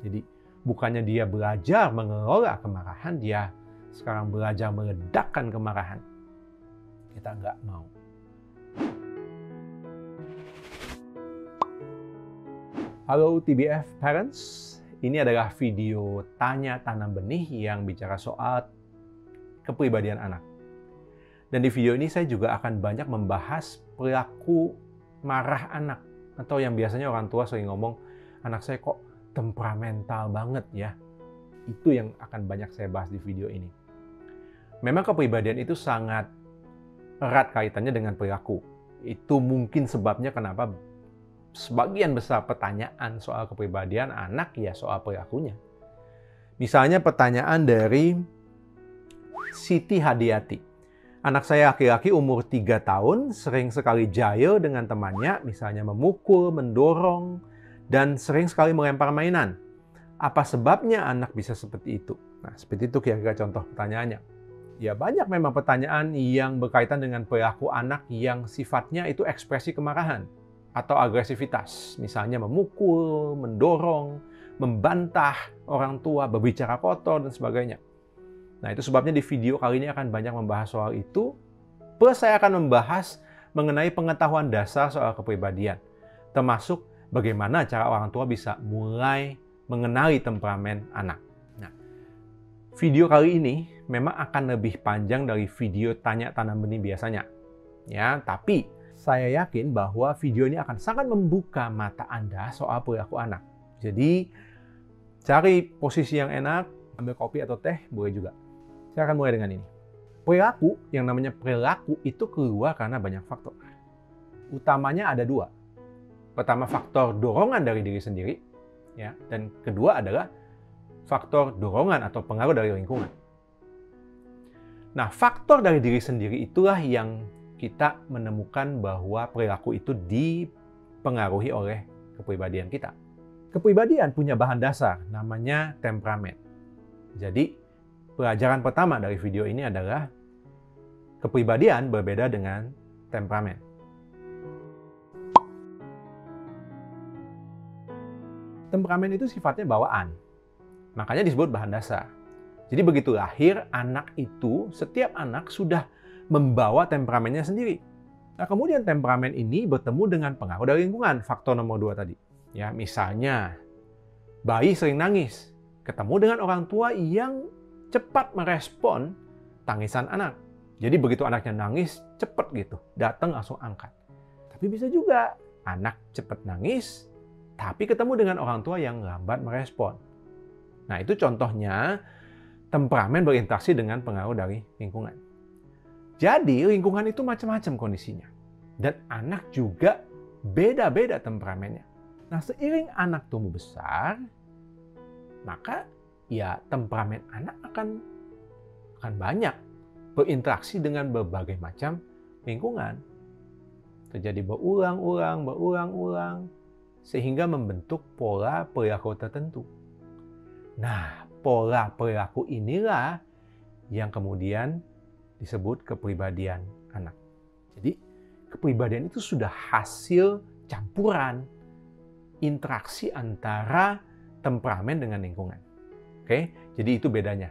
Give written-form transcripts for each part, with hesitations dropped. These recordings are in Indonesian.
Jadi bukannya dia belajar mengelola kemarahan, dia sekarang belajar meledakkan kemarahan. Kita nggak mau. Halo TBF Parents, ini adalah video tanya tanam benih yang bicara soal kepribadian anak. Dan di video ini saya juga akan banyak membahas perilaku marah anak. Atau yang biasanya orang tua sering ngomong, anak saya kok temperamental banget ya. Itu yang akan banyak saya bahas di video ini. Memang kepribadian itu sangat erat kaitannya dengan perilaku. Itu mungkin sebabnya kenapa sebagian besar pertanyaan soal kepribadian anak ya soal perilakunya. Misalnya pertanyaan dari Siti Hadiati. Anak saya laki-laki umur 3 tahun, sering sekali jahil dengan temannya, misalnya memukul, mendorong, dan sering sekali melempar mainan. Apa sebabnya anak bisa seperti itu? Nah, seperti itu kira-kira contoh pertanyaannya. Ya, banyak memang pertanyaan yang berkaitan dengan perilaku anak yang sifatnya itu ekspresi kemarahan atau agresivitas. Misalnya memukul, mendorong, membantah orang tua, berbicara kotor, dan sebagainya. Nah, itu sebabnya di video kali ini akan banyak membahas soal itu. Plus saya akan membahas mengenai pengetahuan dasar soal kepribadian. Termasuk bagaimana cara orang tua bisa mulai mengenali temperamen anak. Nah, video kali ini memang akan lebih panjang dari video tanya tanam benih biasanya. Ya, tapi saya yakin bahwa video ini akan sangat membuka mata Anda soal perilaku anak. Jadi, cari posisi yang enak, ambil kopi atau teh, boleh juga. Saya akan mulai dengan ini. Perilaku, yang namanya perilaku itu keluar karena banyak faktor. Utamanya ada 2. Pertama, faktor dorongan dari diri sendiri, ya, dan kedua adalah faktor dorongan atau pengaruh dari lingkungan. Nah, faktor dari diri sendiri itulah yang kita menemukan bahwa perilaku itu dipengaruhi oleh kepribadian kita. Kepribadian punya bahan dasar, namanya temperamen. Jadi, pelajaran pertama dari video ini adalah kepribadian berbeda dengan temperamen. Temperamen itu sifatnya bawaan, makanya disebut bahan dasar. Jadi begitu lahir, anak itu, setiap anak sudah membawa temperamennya sendiri. Nah, kemudian temperamen ini bertemu dengan pengaruh dari lingkungan, faktor nomor 2 tadi. Ya, misalnya, bayi sering nangis, ketemu dengan orang tua yang cepat merespon tangisan anak. Jadi begitu anaknya nangis, cepat gitu, datang langsung angkat. Tapi bisa juga anak cepat nangis, tapi ketemu dengan orang tua yang lambat merespon. Nah, itu contohnya temperamen berinteraksi dengan pengaruh dari lingkungan. Jadi, lingkungan itu macam-macam kondisinya. Dan anak juga beda-beda temperamennya. Nah, seiring anak tumbuh besar, maka ya temperamen anak akan banyak berinteraksi dengan berbagai macam lingkungan. Terjadi berulang-ulang, sehingga membentuk pola perilaku tertentu. Nah, pola perilaku inilah yang kemudian disebut kepribadian anak. Jadi, kepribadian itu sudah hasil campuran interaksi antara temperamen dengan lingkungan. Oke, jadi itu bedanya.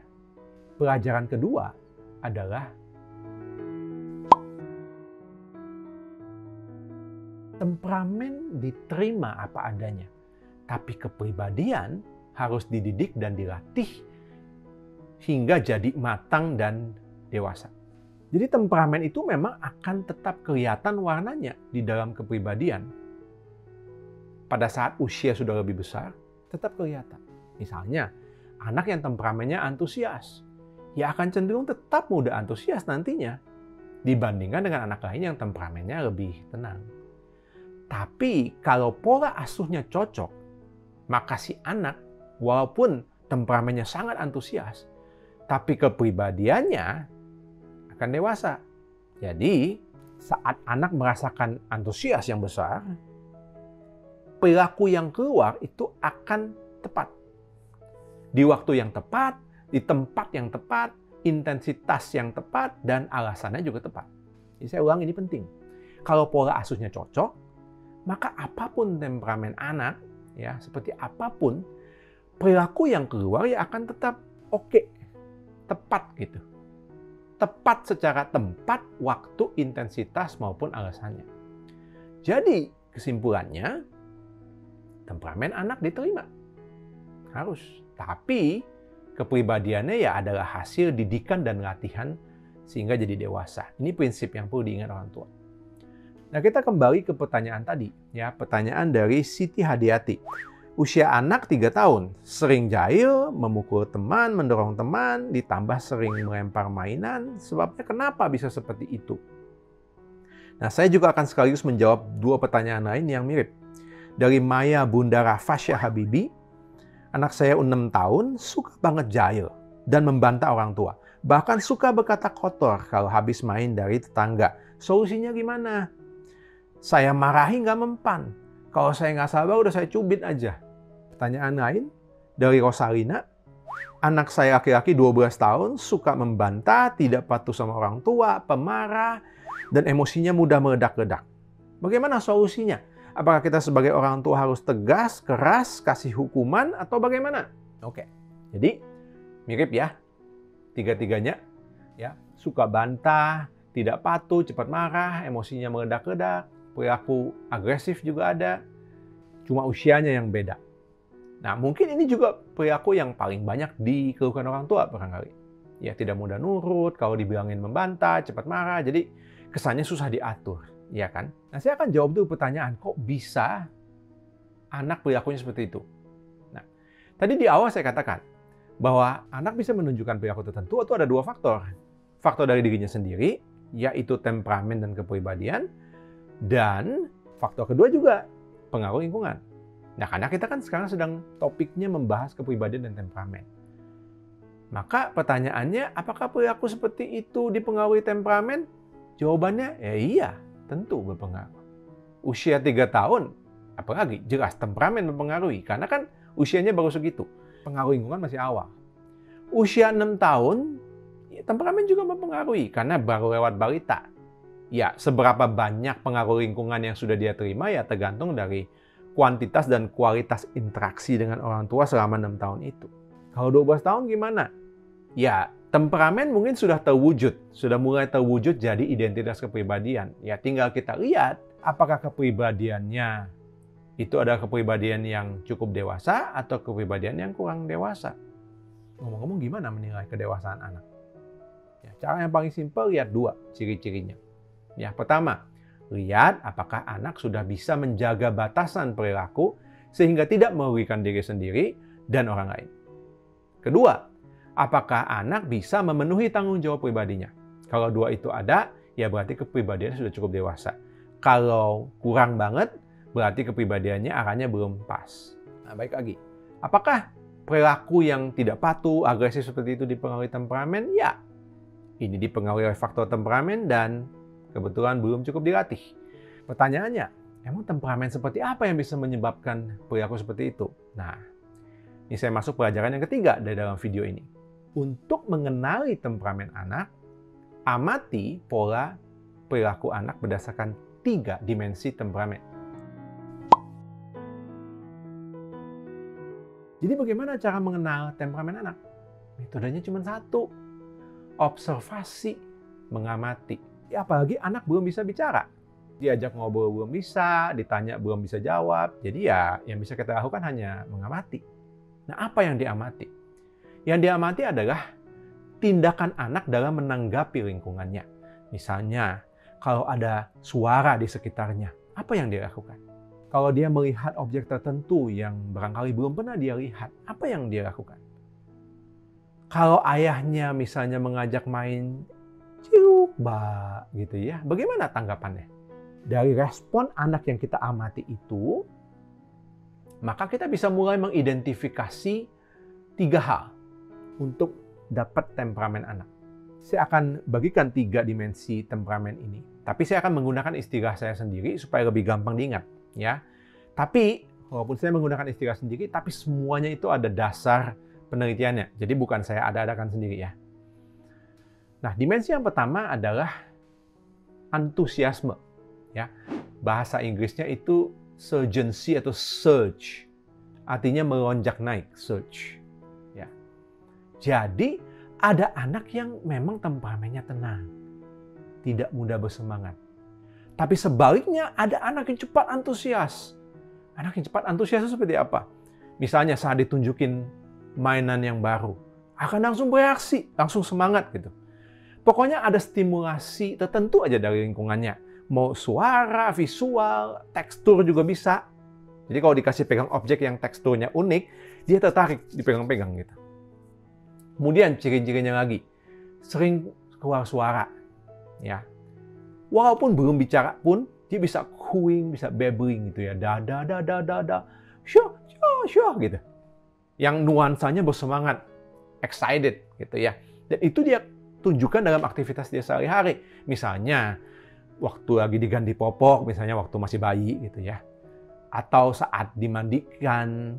Pelajaran kedua adalah temperamen diterima apa adanya, tapi kepribadian harus dididik dan dilatih hingga jadi matang dan dewasa. Jadi temperamen itu memang akan tetap kelihatan warnanya di dalam kepribadian. Pada saat usia sudah lebih besar, tetap kelihatan. Misalnya, anak yang temperamennya antusias, ya akan cenderung tetap mudah antusias nantinya dibandingkan dengan anak lain yang temperamennya lebih tenang. Tapi kalau pola asuhnya cocok, maka si anak walaupun temperamennya sangat antusias, tapi kepribadiannya akan dewasa. Jadi, saat anak merasakan antusias yang besar, perilaku yang keluar itu akan tepat. Di waktu yang tepat, di tempat yang tepat, intensitas yang tepat, dan alasannya juga tepat. Jadi saya ulang, ini penting. Kalau pola asuhnya cocok, maka apapun temperamen anak, ya seperti apapun, perilaku yang keluar ya akan tetap oke, tepat gitu. Tepat secara tempat, waktu, intensitas maupun alasannya. Jadi kesimpulannya, temperamen anak diterima. Harus. Tapi kepribadiannya ya adalah hasil didikan dan latihan sehingga jadi dewasa. Ini prinsip yang perlu diingat orang tua. Nah, kita kembali ke pertanyaan tadi. Ya, pertanyaan dari Siti Hadiati. Usia anak 3 tahun, sering jahil, memukul teman, mendorong teman, ditambah sering melempar mainan. Sebabnya kenapa bisa seperti itu? Nah, saya juga akan sekaligus menjawab 2 pertanyaan lain yang mirip. Dari Maya Bundara Fasya Habibi, anak saya 6 tahun, suka banget jahil dan membantah orang tua. Bahkan suka berkata kotor kalau habis main dari tetangga. Solusinya gimana? Saya marahi nggak mempan. Kalau saya nggak sabar, udah saya cubit aja. Pertanyaan lain dari Rosalina. Anak saya laki-laki 12 tahun, suka membantah, tidak patuh sama orang tua, pemarah, dan emosinya mudah meledak-ledak. Bagaimana solusinya? Apakah kita sebagai orang tua harus tegas, keras, kasih hukuman, atau bagaimana? Oke, jadi mirip ya, tiga-tiganya. Ya, suka bantah, tidak patuh, cepat marah, emosinya meledak-ledak, perilaku agresif juga ada, cuma usianya yang beda. Nah, mungkin ini juga perilaku yang paling banyak dikeluhkan orang tua barangkali. Ya, tidak mudah nurut, kalau dibilangin membantah, cepat marah, jadi kesannya susah diatur, ya kan? Nah, saya akan jawab dulu pertanyaan, kok bisa anak perilakunya seperti itu? Nah, tadi di awal saya katakan bahwa anak bisa menunjukkan perilaku tertentu itu ada 2 faktor. Faktor dari dirinya sendiri, yaitu temperamen dan kepribadian, dan faktor kedua juga pengaruh lingkungan. Nah, karena kita kan sekarang sedang topiknya membahas kepribadian dan temperamen. Maka pertanyaannya, apakah perilaku seperti itu dipengaruhi temperamen? Jawabannya, ya iya, tentu berpengaruh. Usia 3 tahun, apalagi jelas temperamen mempengaruhi, karena kan usianya baru segitu. Pengaruh lingkungan masih awal. Usia 6 tahun, ya, temperamen juga mempengaruhi, karena baru lewat balita. Ya, seberapa banyak pengaruh lingkungan yang sudah dia terima ya tergantung dari kuantitas dan kualitas interaksi dengan orang tua selama 6 tahun itu. Kalau 12 tahun gimana? Ya, temperamen mungkin sudah terwujud, sudah mulai terwujud jadi identitas kepribadian. Ya, tinggal kita lihat apakah kepribadiannya itu adalah kepribadian yang cukup dewasa atau kepribadian yang kurang dewasa. Ngomong-ngomong, gimana menilai kedewasaan anak? Ya, cara yang paling simpel, lihat 2 ciri-cirinya. Ya, pertama, lihat apakah anak sudah bisa menjaga batasan perilaku sehingga tidak merugikan diri sendiri dan orang lain. Kedua, apakah anak bisa memenuhi tanggung jawab pribadinya? Kalau 2 itu ada, ya berarti kepribadiannya sudah cukup dewasa. Kalau kurang banget, berarti kepribadiannya arahnya belum pas. Nah, baik lagi. Apakah perilaku yang tidak patuh, agresif seperti itu dipengaruhi temperamen? Ya, ini dipengaruhi oleh faktor temperamen dan kebetulan belum cukup dilatih. Pertanyaannya, emang temperamen seperti apa yang bisa menyebabkan perilaku seperti itu? Nah, ini saya masuk pelajaran yang ketiga dari dalam video ini. Untuk mengenali temperamen anak, amati pola perilaku anak berdasarkan 3 dimensi temperamen. Jadi bagaimana cara mengenal temperamen anak? Metodenya cuma 1. Observasi, mengamati. Ya, apalagi anak belum bisa bicara. Diajak ngobrol belum bisa, ditanya belum bisa jawab. Jadi ya yang bisa kita lakukan hanya mengamati. Nah, apa yang diamati? Yang diamati adalah tindakan anak dalam menanggapi lingkungannya. Misalnya, kalau ada suara di sekitarnya, apa yang dia lakukan? Kalau dia melihat objek tertentu yang barangkali belum pernah dia lihat, apa yang dia lakukan? Kalau ayahnya misalnya mengajak main gitu ya, bagaimana tanggapannya? Dari respon anak yang kita amati itu, maka kita bisa mulai mengidentifikasi 3 hal untuk dapat temperamen anak. Saya akan bagikan 3 dimensi temperamen ini, tapi saya akan menggunakan istilah saya sendiri supaya lebih gampang diingat, ya. Tapi walaupun saya menggunakan istilah sendiri, tapi semuanya itu ada dasar penelitiannya. Jadi bukan saya ada-adakan sendiri ya. Nah, dimensi yang pertama adalah antusiasme. Ya, bahasa Inggrisnya itu surgency atau surge. artinya melonjak naik, surge. Ya. Jadi ada anak yang memang temperamennya tenang, tidak mudah bersemangat. Tapi sebaliknya ada anak yang cepat antusias. Anak yang cepat antusias itu seperti apa? Misalnya saat ditunjukin mainan yang baru, akan langsung bereaksi, langsung semangat gitu. Pokoknya ada stimulasi tertentu aja dari lingkungannya. Mau suara, visual, tekstur juga bisa. Jadi kalau dikasih pegang objek yang teksturnya unik, dia tertarik dipegang-pegang gitu. Kemudian ciri-cirinya lagi, sering keluar suara. Ya. Walaupun belum bicara pun, dia bisa cooing, bisa babbling gitu ya. Syah, gitu. Yang nuansanya bersemangat, excited gitu ya. Dan itu dia tunjukkan dalam aktivitas dia sehari-hari. Misalnya, waktu lagi diganti popok, misalnya waktu masih bayi gitu ya. Atau saat dimandikan.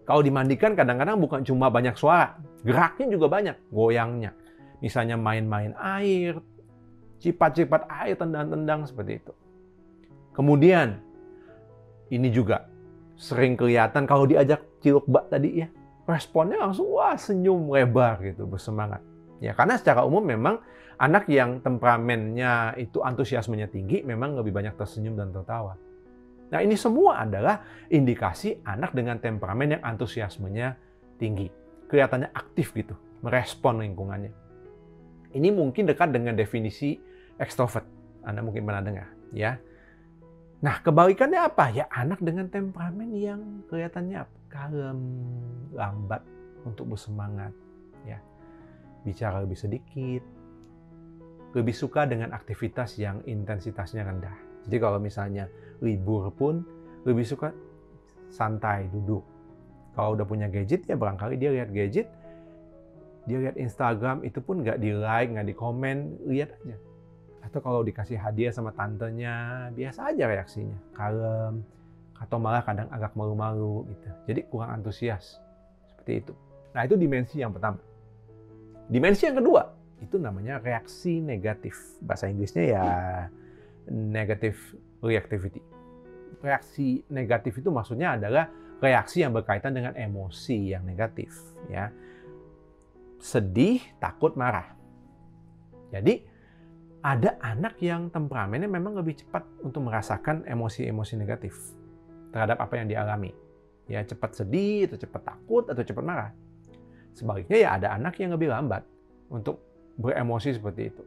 Kalau dimandikan kadang-kadang bukan cuma banyak suara, geraknya juga banyak, goyangnya. Misalnya main-main air, cipat-cipat air, tendang-tendang seperti itu. Kemudian, ini juga sering kelihatan kalau diajak ciluk bak tadi ya, responnya langsung wah senyum lebar gitu, bersemangat. Ya, karena secara umum memang anak yang temperamennya itu antusiasmenya tinggi memang lebih banyak tersenyum dan tertawa. Nah, ini semua adalah indikasi anak dengan temperamen yang antusiasmenya tinggi. Kelihatannya aktif gitu, merespon lingkungannya. Ini mungkin dekat dengan definisi ekstrovert. Anda mungkin pernah dengar, ya. Nah, kebalikannya apa? Ya, anak dengan temperamen yang kelihatannya kalem, lambat untuk bersemangat, ya. Bicara lebih sedikit, lebih suka dengan aktivitas yang intensitasnya rendah. Jadi kalau misalnya libur pun lebih suka santai, duduk. Kalau udah punya gadget ya barangkali dia lihat gadget, dia lihat Instagram itu pun nggak di like, nggak di komen, lihat aja. Atau kalau dikasih hadiah sama tantenya, biasa aja reaksinya, kalem, atau malah kadang agak malu-malu gitu. Jadi kurang antusias, seperti itu. Nah, itu dimensi yang pertama. Dimensi yang kedua, itu namanya reaksi negatif. Bahasa Inggrisnya ya negative reactivity. Reaksi negatif itu maksudnya adalah reaksi yang berkaitan dengan emosi yang negatif, ya. Sedih, takut, marah. Jadi ada anak yang temperamennya memang lebih cepat untuk merasakan emosi-emosi negatif terhadap apa yang dialami. Ya, cepat sedih, atau cepat takut, atau cepat marah. Sebaliknya ya ada anak yang lebih lambat untuk beremosi seperti itu.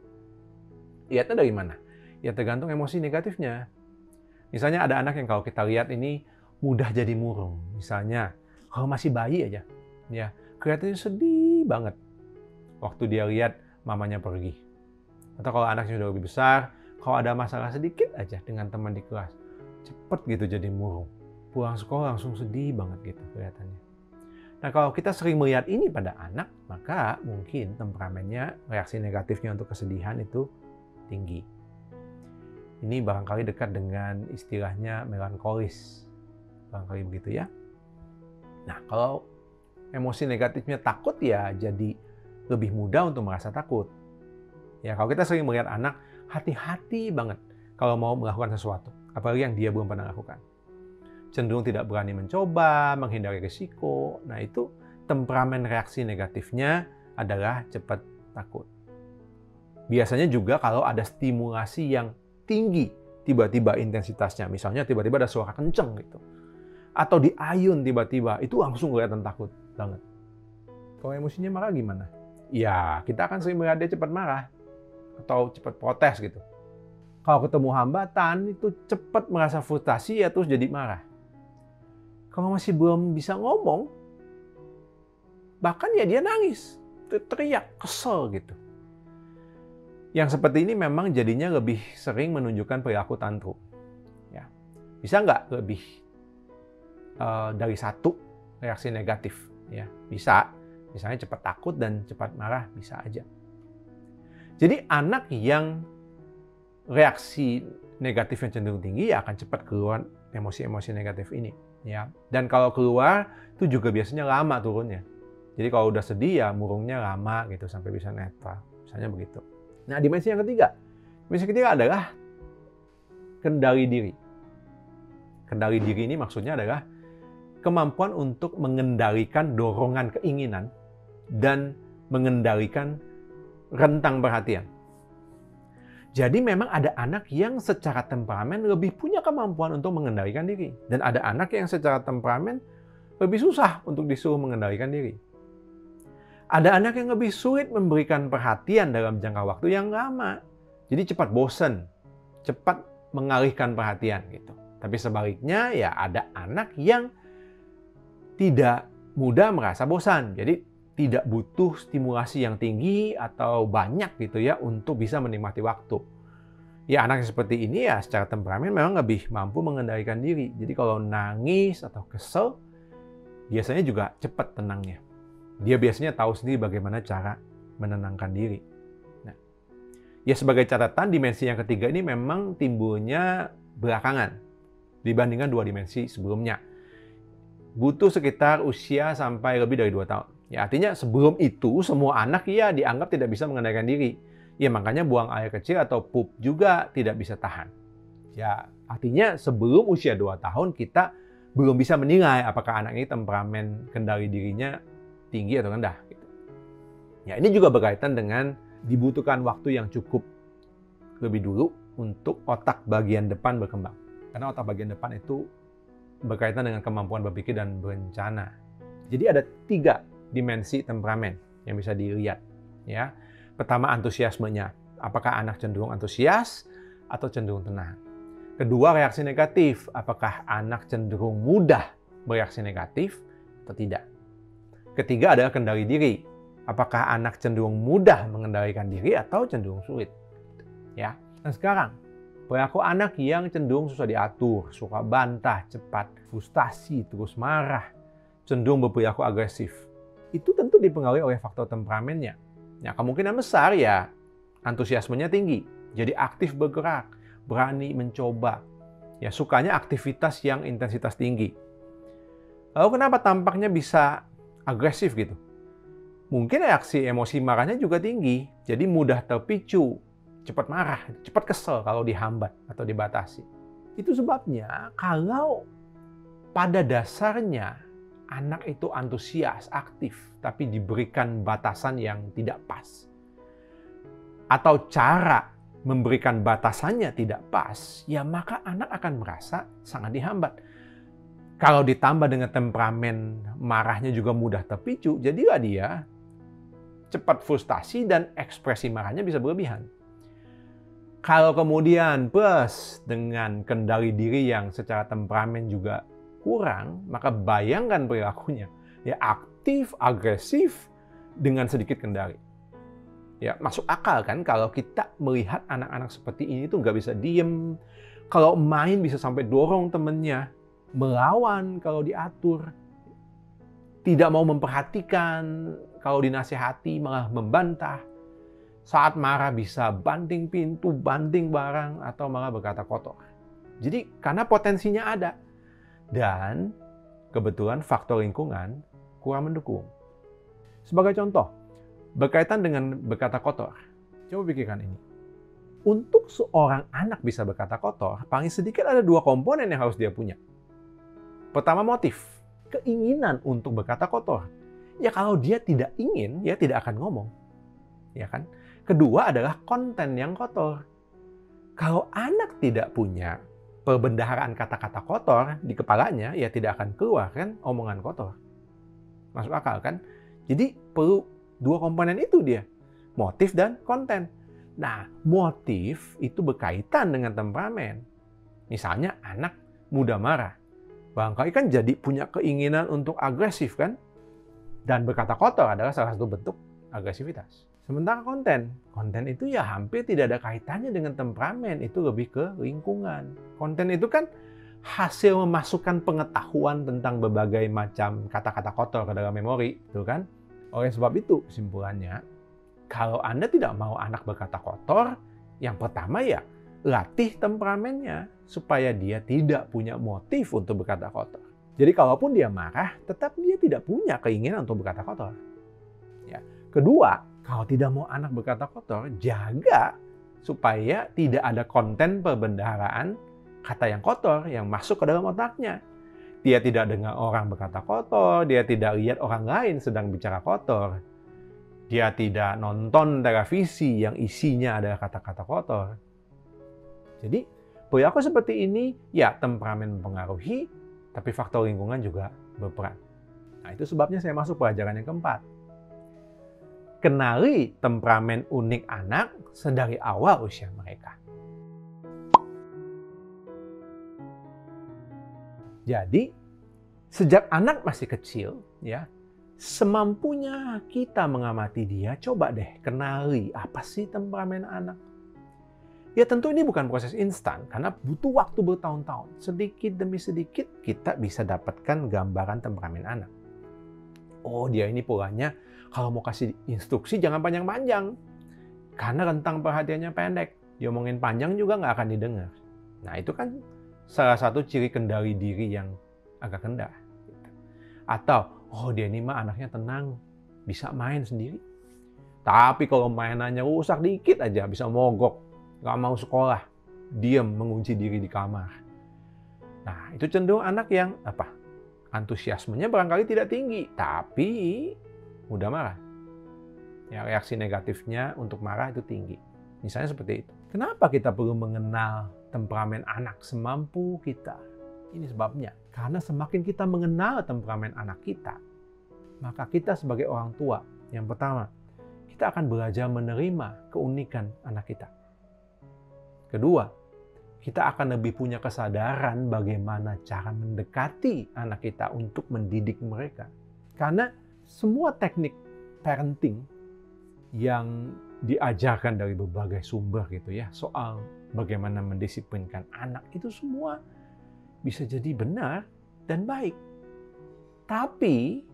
Lihatnya dari mana? Ya tergantung emosi negatifnya. Misalnya ada anak yang kalau kita lihat ini mudah jadi murung. Misalnya kalau masih bayi aja, ya kelihatannya sedih banget waktu dia lihat mamanya pergi. Atau kalau anaknya sudah lebih besar, kalau ada masalah sedikit aja dengan teman di kelas, cepet gitu jadi murung. Pulang sekolah langsung sedih banget gitu kelihatannya. Nah, kalau kita sering melihat ini pada anak, maka mungkin temperamennya, reaksi negatifnya untuk kesedihan itu tinggi. Ini barangkali dekat dengan istilahnya melankolis. Barangkali begitu ya. Nah, kalau emosi negatifnya takut ya jadi lebih mudah untuk merasa takut. Ya, kalau kita sering melihat anak, hati-hati banget kalau mau melakukan sesuatu. Apalagi yang dia belum pernah lakukan. Cenderung tidak berani mencoba, menghindari risiko. Nah, itu temperamen reaksi negatifnya adalah cepat takut. Biasanya juga kalau ada stimulasi yang tinggi, tiba-tiba intensitasnya. Misalnya tiba-tiba ada suara kenceng gitu. Atau diayun tiba-tiba, itu langsung kelihatan takut banget. Kalau emosinya marah gimana? Ya, kita akan sering melihat dia cepat marah. Atau cepat protes gitu. Kalau ketemu hambatan, itu cepat merasa frustasi ya terus jadi marah. Kalau masih belum bisa ngomong, bahkan ya dia nangis, teriak, kesel gitu. Yang seperti ini memang jadinya lebih sering menunjukkan perilaku tantrum. Ya. Bisa nggak lebih dari satu reaksi negatif? Ya, bisa. Misalnya cepat takut dan cepat marah, bisa aja. Jadi anak yang reaksi negatifnya cenderung tinggi ya akan cepat keluar emosi-emosi negatif ini. Ya. Dan kalau keluar itu juga biasanya lama turunnya. Jadi kalau udah sedih ya murungnya lama gitu sampai bisa netral. Misalnya begitu. Nah, dimensi yang ketiga. Dimensi ketiga adalah kendali diri. Kendali diri ini maksudnya adalah kemampuan untuk mengendalikan dorongan keinginan dan mengendalikan rentang perhatian. Jadi memang ada anak yang secara temperamen lebih punya kemampuan untuk mengendalikan diri. Dan ada anak yang secara temperamen lebih susah untuk disuruh mengendalikan diri. Ada anak yang lebih sulit memberikan perhatian dalam jangka waktu yang lama. Jadi cepat bosan, cepat mengalihkan perhatian gitu. Tapi sebaliknya ya ada anak yang tidak mudah merasa bosan. Jadi tidak butuh stimulasi yang tinggi atau banyak gitu ya untuk bisa menikmati waktu. Ya anak yang seperti ini ya secara temperamen memang lebih mampu mengendalikan diri. Jadi kalau nangis atau kesel, biasanya juga cepat tenangnya. Dia biasanya tahu sendiri bagaimana cara menenangkan diri. Nah, ya sebagai catatan dimensi yang ketiga ini memang timbulnya belakangan dibandingkan 2 dimensi sebelumnya. Butuh sekitar usia sampai lebih dari 2 tahun. Ya, artinya sebelum itu semua anak ya dianggap tidak bisa mengendalikan diri. Ya makanya buang air kecil atau pup juga tidak bisa tahan. Ya artinya sebelum usia 2 tahun kita belum bisa menilai apakah anak ini temperamen kendali dirinya tinggi atau rendah. Gitu. Ya ini juga berkaitan dengan dibutuhkan waktu yang cukup lebih dulu untuk otak bagian depan berkembang. Karena otak bagian depan itu berkaitan dengan kemampuan berpikir dan berencana. Jadi ada 3 dimensi temperamen yang bisa dilihat. Ya, pertama antusiasmenya. Apakah anak cenderung antusias atau cenderung tenang? Kedua reaksi negatif. Apakah anak cenderung mudah bereaksi negatif atau tidak? Ketiga adalah kendali diri. Apakah anak cenderung mudah mengendalikan diri atau cenderung sulit? Ya. Dan sekarang perilaku anak yang cenderung susah diatur, suka bantah cepat, frustasi, terus marah, cenderung berperilaku agresif. Itu tentu dipengaruhi oleh faktor temperamennya. Ya, kemungkinan besar ya antusiasmenya tinggi, jadi aktif bergerak, berani mencoba. Ya, sukanya aktivitas yang intensitas tinggi. Lalu kenapa tampaknya bisa agresif gitu? Mungkin reaksi emosi marahnya juga tinggi, jadi mudah terpicu, cepat marah, cepat kesel kalau dihambat atau dibatasi. Itu sebabnya kalau pada dasarnya anak itu antusias, aktif, tapi diberikan batasan yang tidak pas. Atau cara memberikan batasannya tidak pas, ya maka anak akan merasa sangat dihambat. Kalau ditambah dengan temperamen marahnya juga mudah terpicu, jadilah dia cepat frustasi dan ekspresi marahnya bisa berlebihan. Kalau kemudian plus dengan kendali diri yang secara temperamen juga kurang, maka bayangkan perilakunya. Ya aktif, agresif, dengan sedikit kendali. Ya masuk akal kan kalau kita melihat anak-anak seperti ini tuh nggak bisa diem. Kalau main bisa sampai dorong temennya. Melawan kalau diatur. Tidak mau memperhatikan, kalau dinasihati malah membantah. Saat marah bisa banting pintu, banting barang, atau malah berkata kotor. Jadi karena potensinya ada. Dan kebetulan faktor lingkungan kurang mendukung. Sebagai contoh, berkaitan dengan berkata kotor. Coba pikirkan ini. Untuk seorang anak bisa berkata kotor, paling sedikit ada 2 komponen yang harus dia punya. Pertama motif, keinginan untuk berkata kotor. Ya kalau dia tidak ingin, ya tidak akan ngomong. Ya kan? Kedua adalah konten yang kotor. Kalau anak tidak punya perbendaharaan kata-kata kotor di kepalanya, ya tidak akan keluar kan omongan kotor. Masuk akal kan? Jadi perlu 2 komponen itu dia. Motif dan konten. Nah, motif itu berkaitan dengan temperamen. Misalnya anak mudah marah. Barangkali kan jadi punya keinginan untuk agresif kan? Dan berkata kotor adalah salah satu bentuk agresivitas. Sementara konten itu ya hampir tidak ada kaitannya dengan temperamen, itu lebih ke lingkungan. Konten itu kan hasil memasukkan pengetahuan tentang berbagai macam kata-kata kotor ke dalam memori, gitu kan? Oleh sebab itu, kesimpulannya, kalau Anda tidak mau anak berkata kotor, yang pertama ya latih temperamennya supaya dia tidak punya motif untuk berkata kotor. Jadi kalaupun dia marah, tetap dia tidak punya keinginan untuk berkata kotor. Ya. Kedua, kalau tidak mau anak berkata kotor, jaga supaya tidak ada konten perbendaharaan kata yang kotor yang masuk ke dalam otaknya. Dia tidak dengar orang berkata kotor, dia tidak lihat orang lain sedang bicara kotor. Dia tidak nonton televisi yang isinya adalah kata-kata kotor. Jadi, perilaku seperti ini, ya temperamen mempengaruhi, tapi faktor lingkungan juga berperan. Nah, itu sebabnya saya masuk pelajaran yang keempat. Kenali temperamen unik anak sedari awal usia mereka. Jadi, sejak anak masih kecil, ya, semampunya kita mengamati dia, coba deh kenali apa sih temperamen anak. Ya tentu ini bukan proses instan, karena butuh waktu bertahun-tahun. Sedikit demi sedikit kita bisa dapatkan gambaran temperamen anak. Oh, dia ini polanya kalau mau kasih instruksi jangan panjang-panjang. Karena rentang perhatiannya pendek. Diomongin panjang juga nggak akan didengar. Nah, itu kan salah satu ciri kendali diri yang agak rendah. Atau, oh dia ini mah anaknya tenang, bisa main sendiri. Tapi kalau mainannya rusak dikit aja, bisa mogok, nggak mau sekolah, diam mengunci diri di kamar. Nah, itu cenderung anak yang antusiasmenya barangkali tidak tinggi, tapi mudah marah. Ya, reaksi negatifnya untuk marah itu tinggi. Misalnya seperti itu. Kenapa kita perlu mengenal temperamen anak semampu kita? Ini sebabnya. Karena semakin kita mengenal temperamen anak kita, maka kita sebagai orang tua, yang pertama, kita akan belajar menerima keunikan anak kita. Kedua, kita akan lebih punya kesadaran bagaimana cara mendekati anak kita untuk mendidik mereka. Karena semua teknik parenting yang diajarkan dari berbagai sumber gitu ya, soal bagaimana mendisiplinkan anak, itu semua bisa jadi benar dan baik. Tapi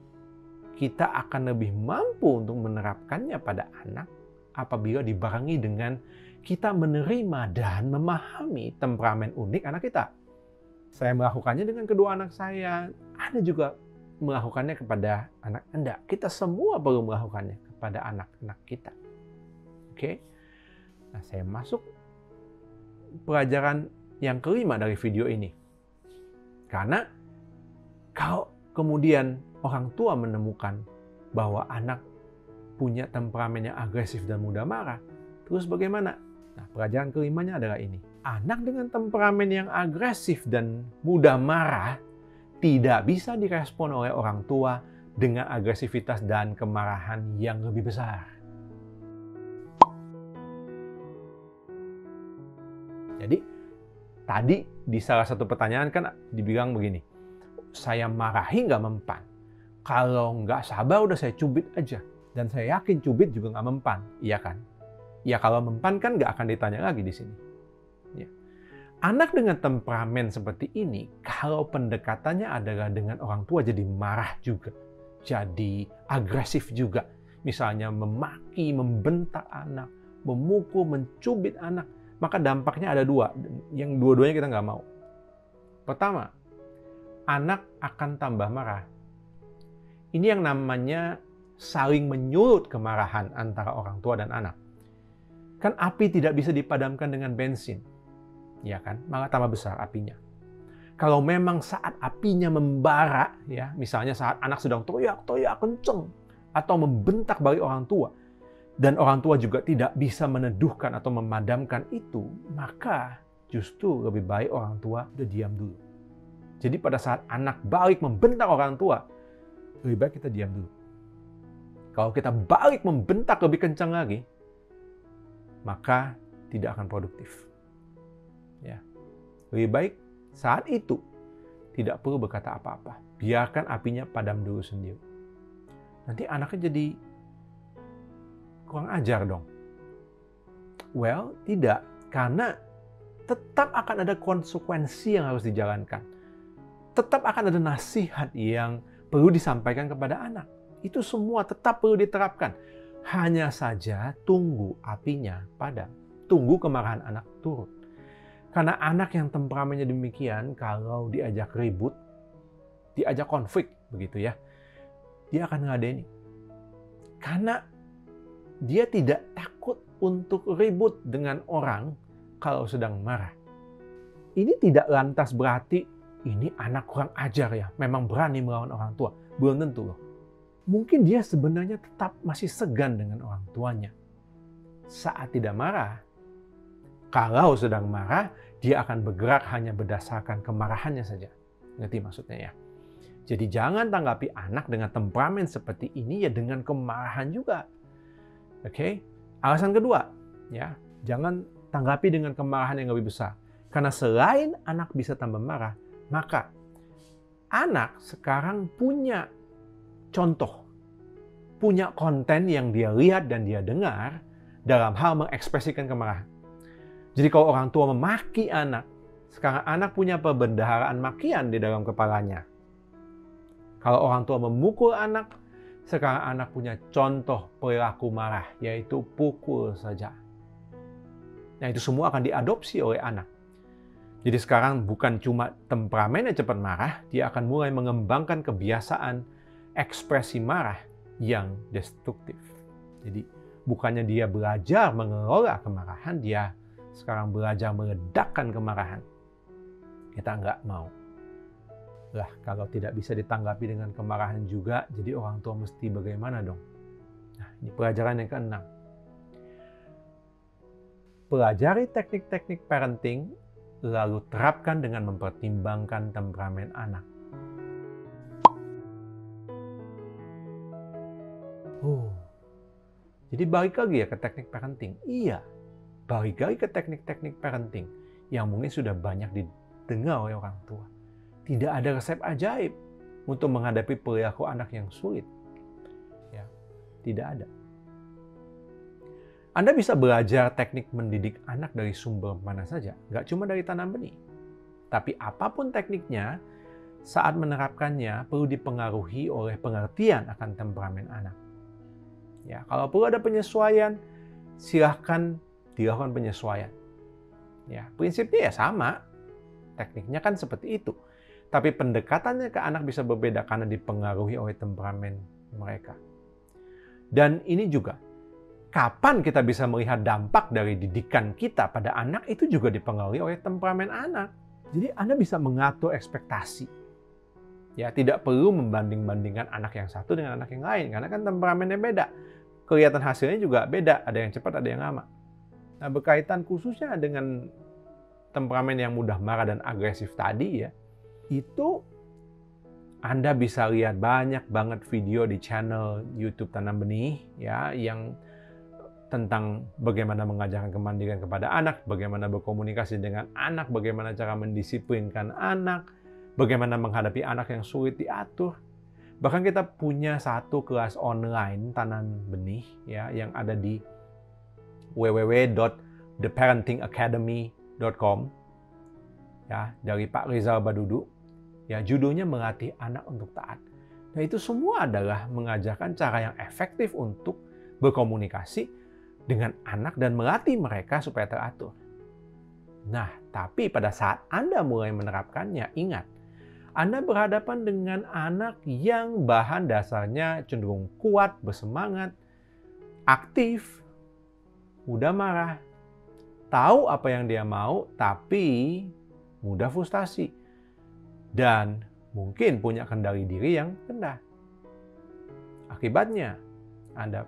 kita akan lebih mampu untuk menerapkannya pada anak apabila dibarengi dengan kita menerima dan memahami temperamen unik anak kita. Saya melakukannya dengan kedua anak saya. Anda juga melakukannya kepada anak Anda. Kita semua perlu melakukannya kepada anak-anak kita. Oke? Nah, saya masuk pelajaran yang kelima dari video ini. Karena kalau kemudian orang tua menemukan bahwa anak punya temperamen yang agresif dan mudah marah, terus bagaimana? Nah, pelajaran kelimanya adalah ini. Anak dengan temperamen yang agresif dan mudah marah tidak bisa direspon oleh orang tua dengan agresivitas dan kemarahan yang lebih besar. Jadi, tadi di salah satu pertanyaan kan dibilang begini, saya marahi nggak mempan. Kalau nggak sabar udah saya cubit aja. Dan saya yakin cubit juga nggak mempan, iya kan? Ya kalau mempan kan nggak akan ditanya lagi di sini. Ya. Anak dengan temperamen seperti ini, kalau pendekatannya adalah dengan orang tua jadi marah juga. Jadi agresif juga. Misalnya memaki, membentak anak, memukul, mencubit anak. Maka dampaknya ada dua, yang dua-duanya kita nggak mau. Pertama, anak akan tambah marah. Ini yang namanya saling menyulut kemarahan antara orang tua dan anak. Kan api tidak bisa dipadamkan dengan bensin, ya kan? Malah tambah besar apinya. Kalau memang saat apinya membara, ya, misalnya saat anak sedang teriak-teriak kenceng atau membentak balik orang tua, dan orang tua juga tidak bisa meneduhkan atau memadamkan itu, maka justru lebih baik orang tua udah diam dulu. Jadi pada saat anak balik membentak orang tua, lebih baik kita diam dulu. Kalau kita balik membentak lebih kencang lagi, maka tidak akan produktif. Ya. Lebih baik saat itu tidak perlu berkata apa-apa. Biarkan apinya padam dulu sendiri. Nanti anaknya jadi kurang ajar dong. Well, tidak. Karena tetap akan ada konsekuensi yang harus dijalankan. Tetap akan ada nasihat yang perlu disampaikan kepada anak. Itu semua tetap perlu diterapkan. Hanya saja tunggu apinya padam. Tunggu kemarahan anak turun. Karena anak yang temperamennya demikian, kalau diajak ribut, diajak konflik, begitu ya, dia akan ngadeni. Karena dia tidak takut untuk ribut dengan orang kalau sedang marah. Ini tidak lantas berarti ini anak kurang ajar ya, memang berani melawan orang tua. Belum tentu loh. Mungkin dia sebenarnya tetap masih segan dengan orang tuanya. Saat tidak marah, kalau sedang marah, dia akan bergerak hanya berdasarkan kemarahannya saja. Ngerti maksudnya ya? Jadi jangan tanggapi anak dengan temperamen seperti ini ya dengan kemarahan juga. Oke? Alasan kedua, ya, jangan tanggapi dengan kemarahan yang lebih besar. Karena selain anak bisa tambah marah, maka anak sekarang punya contoh, punya konten yang dia lihat dan dia dengar dalam hal mengekspresikan kemarahan. Jadi kalau orang tua memaki anak, sekarang anak punya perbendaharaan makian di dalam kepalanya. Kalau orang tua memukul anak, sekarang anak punya contoh perilaku marah, yaitu pukul saja. Nah, itu semua akan diadopsi oleh anak. Jadi sekarang bukan cuma temperamennya cepat marah, dia akan mulai mengembangkan kebiasaan ekspresi marah yang destruktif. Jadi bukannya dia belajar mengelola kemarahan, dia sekarang belajar meledakkan kemarahan. Kita nggak mau. Lah, kalau tidak bisa ditanggapi dengan kemarahan juga, jadi orang tua mesti bagaimana dong? Nah, ini pelajaran yang keenam. Pelajari teknik-teknik parenting, lalu terapkan dengan mempertimbangkan temperamen anak. Jadi balik lagi ya ke teknik parenting. Iya, balik lagi ke teknik-teknik parenting yang mungkin sudah banyak didengar oleh orang tua. Tidak ada resep ajaib untuk menghadapi perilaku anak yang sulit. Ya, tidak ada. Anda bisa belajar teknik mendidik anak dari sumber mana saja, nggak cuma dari tanam benih. Tapi apapun tekniknya, saat menerapkannya perlu dipengaruhi oleh pengertian akan temperamen anak. Ya, kalau perlu ada penyesuaian, silahkan dilakukan penyesuaian. Ya, prinsipnya ya sama, tekniknya kan seperti itu. Tapi pendekatannya ke anak bisa berbeda karena dipengaruhi oleh temperamen mereka. Dan ini juga, kapan kita bisa melihat dampak dari didikan kita pada anak itu juga dipengaruhi oleh temperamen anak. Jadi Anda bisa mengatur ekspektasi. Ya, tidak perlu membanding-bandingkan anak yang satu dengan anak yang lain, karena kan temperamennya beda. Kelihatan hasilnya juga beda, ada yang cepat, ada yang lama. Nah, berkaitan khususnya dengan temperamen yang mudah marah dan agresif tadi ya, itu Anda bisa lihat banyak banget video di channel YouTube Tanam Benih ya, yang tentang bagaimana mengajarkan kemandirian kepada anak, bagaimana berkomunikasi dengan anak, bagaimana cara mendisiplinkan anak, bagaimana menghadapi anak yang sulit diatur. Bahkan kita punya satu kelas online Tanam Benih ya, yang ada di www.theparentingacademy.com ya, dari Pak Rizal Badudu. Ya, judulnya melatih anak untuk taat. Nah, itu semua adalah mengajarkan cara yang efektif untuk berkomunikasi dengan anak dan melatih mereka supaya teratur. Nah, tapi pada saat Anda mulai menerapkannya, ingat, Anda berhadapan dengan anak yang bahan dasarnya cenderung kuat, bersemangat, aktif, mudah marah, tahu apa yang dia mau, tapi mudah frustasi. Dan mungkin punya kendali diri yang rendah. Akibatnya, Anda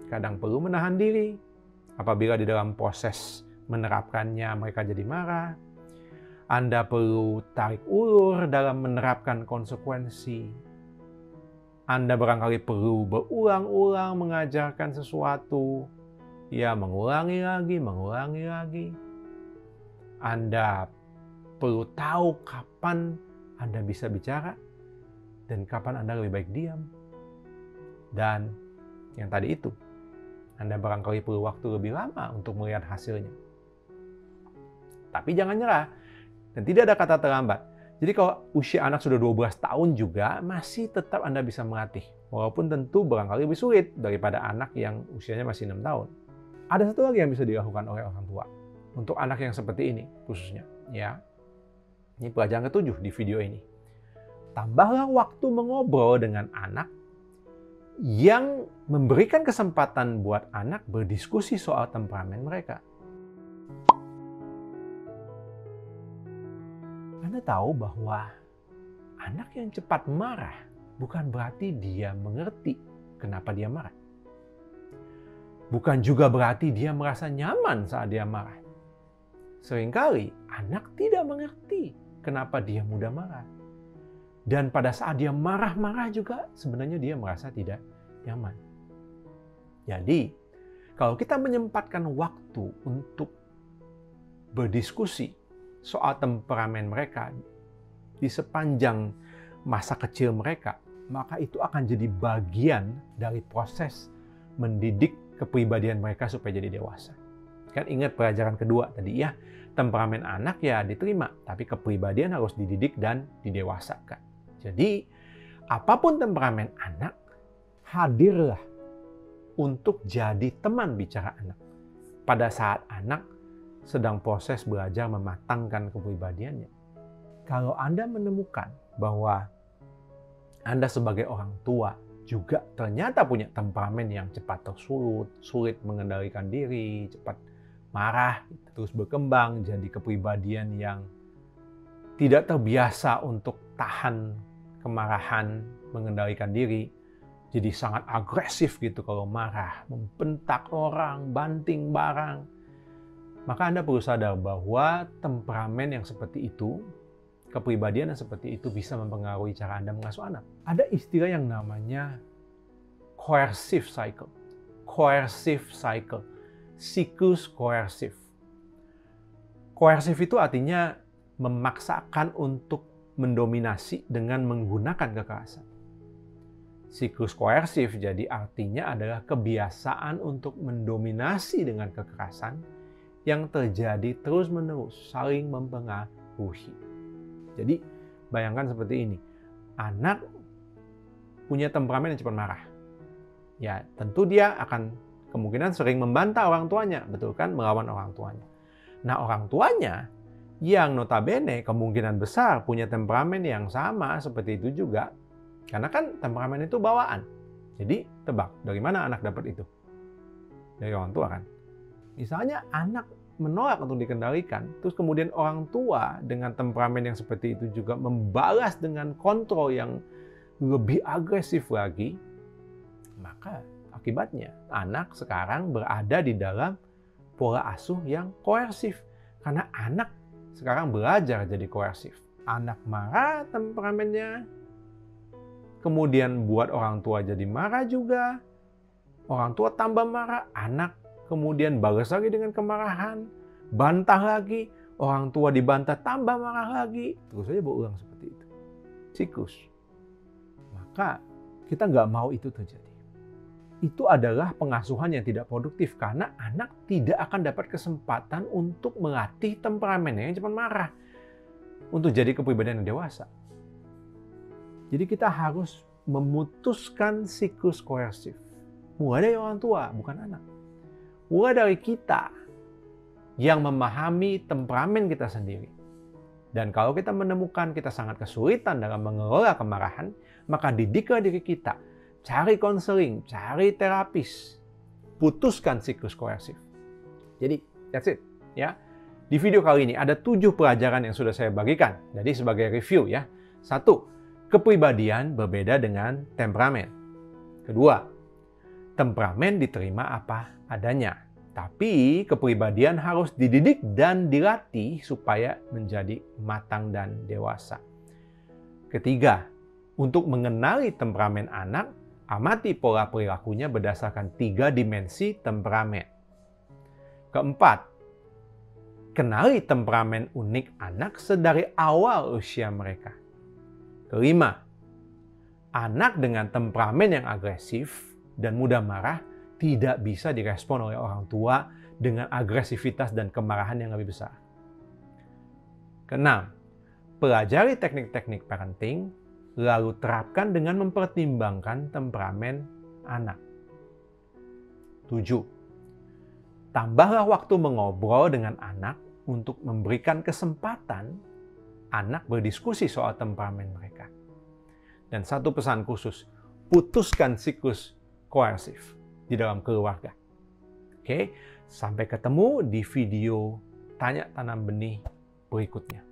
kadang perlu menahan diri. Apabila di dalam proses menerapkannya mereka jadi marah, Anda perlu tarik ulur dalam menerapkan konsekuensi. Anda barangkali perlu berulang-ulang mengajarkan sesuatu, ya mengulangi lagi. Anda perlu tahu kapan Anda bisa bicara dan kapan Anda lebih baik diam. Dan yang tadi itu, Anda barangkali perlu waktu lebih lama untuk melihat hasilnya. Tapi jangan nyerah, dan tidak ada kata terlambat. Jadi kalau usia anak sudah 12 tahun juga, masih tetap Anda bisa melatih. Walaupun tentu barangkali lebih sulit daripada anak yang usianya masih 6 tahun. Ada satu lagi yang bisa dilakukan oleh orang tua. Untuk anak yang seperti ini khususnya. Ya. Ini pelajaran ke-7 di video ini. Tambahlah waktu mengobrol dengan anak yang memberikan kesempatan buat anak berdiskusi soal temperamen mereka. Anda tahu bahwa anak yang cepat marah bukan berarti dia mengerti kenapa dia marah. Bukan juga berarti dia merasa nyaman saat dia marah. Seringkali anak tidak mengerti kenapa dia mudah marah. Dan pada saat dia marah-marah juga sebenarnya dia merasa tidak nyaman. Jadi, kalau kita menyempatkan waktu untuk berdiskusi soal temperamen mereka di sepanjang masa kecil mereka, maka itu akan jadi bagian dari proses mendidik kepribadian mereka supaya jadi dewasa. Kan ingat pelajaran kedua tadi ya, temperamen anak ya diterima, tapi kepribadian harus dididik dan didewasakan. Jadi, apapun temperamen anak, hadirlah untuk jadi teman bicara anak. Pada saat anak sedang proses belajar mematangkan kepribadiannya. Kalau Anda menemukan bahwa Anda sebagai orang tua juga ternyata punya temperamen yang cepat tersulut, sulit mengendalikan diri, cepat marah, terus berkembang jadi kepribadian yang tidak terbiasa untuk tahan kemarahan, mengendalikan diri, jadi sangat agresif gitu kalau marah, membentak orang, banting barang. Maka Anda perlu sadar bahwa temperamen yang seperti itu, kepribadian yang seperti itu bisa mempengaruhi cara Anda mengasuh anak. Ada istilah yang namanya coercive cycle. Coercive cycle. Siklus koersif. Koersif itu artinya memaksakan untuk mendominasi dengan menggunakan kekerasan. Siklus koersif jadi artinya adalah kebiasaan untuk mendominasi dengan kekerasan yang terjadi terus-menerus, saling mempengaruhi. Jadi, bayangkan seperti ini. Anak punya temperamen yang cepat marah. Ya, tentu dia akan kemungkinan sering membantah orang tuanya, betul kan? Melawan orang tuanya. Nah, orang tuanya yang notabene kemungkinan besar punya temperamen yang sama seperti itu juga. Karena kan temperamen itu bawaan. Jadi, tebak, dari mana anak dapat itu? Dari orang tua kan? Misalnya anak menolak untuk dikendalikan, terus kemudian orang tua dengan temperamen yang seperti itu juga membalas dengan kontrol yang lebih agresif lagi, maka akibatnya anak sekarang berada di dalam pola asuh yang koersif. Karena anak sekarang belajar jadi koersif. Anak marah temperamennya, kemudian buat orang tua jadi marah juga, orang tua tambah marah, anak kemudian balas lagi dengan kemarahan, bantah lagi, orang tua dibantah tambah marah lagi. Terus saja berulang seperti itu. Siklus. Maka kita nggak mau itu terjadi. Itu adalah pengasuhan yang tidak produktif karena anak tidak akan dapat kesempatan untuk melatih temperamennya yang cepat marah untuk jadi kepribadian yang dewasa. Jadi kita harus memutuskan siklus koersif. Mulai dari orang tua, bukan anak. Mulai dari kita yang memahami temperamen kita sendiri. Dan kalau kita menemukan kita sangat kesulitan dalam mengelola kemarahan, maka didiklah diri kita. Cari konseling, cari terapis. Putuskan siklus koersif. Jadi, that's it. Ya. Di video kali ini ada 7 pelajaran yang sudah saya bagikan. Jadi sebagai review ya. 1. Kepribadian berbeda dengan temperamen. Kedua, temperamen diterima apa adanya. Tapi kepribadian harus dididik dan dilatih supaya menjadi matang dan dewasa. Ketiga, untuk mengenali temperamen anak, amati pola perilakunya berdasarkan 3 dimensi temperamen. Keempat, kenali temperamen unik anak sedari awal usia mereka. Kelima, anak dengan temperamen yang agresif dan mudah marah tidak bisa direspon oleh orang tua dengan agresivitas dan kemarahan yang lebih besar. Keenam, pelajari teknik-teknik parenting, lalu terapkan dengan mempertimbangkan temperamen anak. 7. Tambahlah waktu mengobrol dengan anak untuk memberikan kesempatan anak berdiskusi soal temperamen mereka. Dan satu pesan khusus, putuskan siklus koersif di dalam keluarga. Oke, sampai ketemu di video Tanya Tanam Benih berikutnya.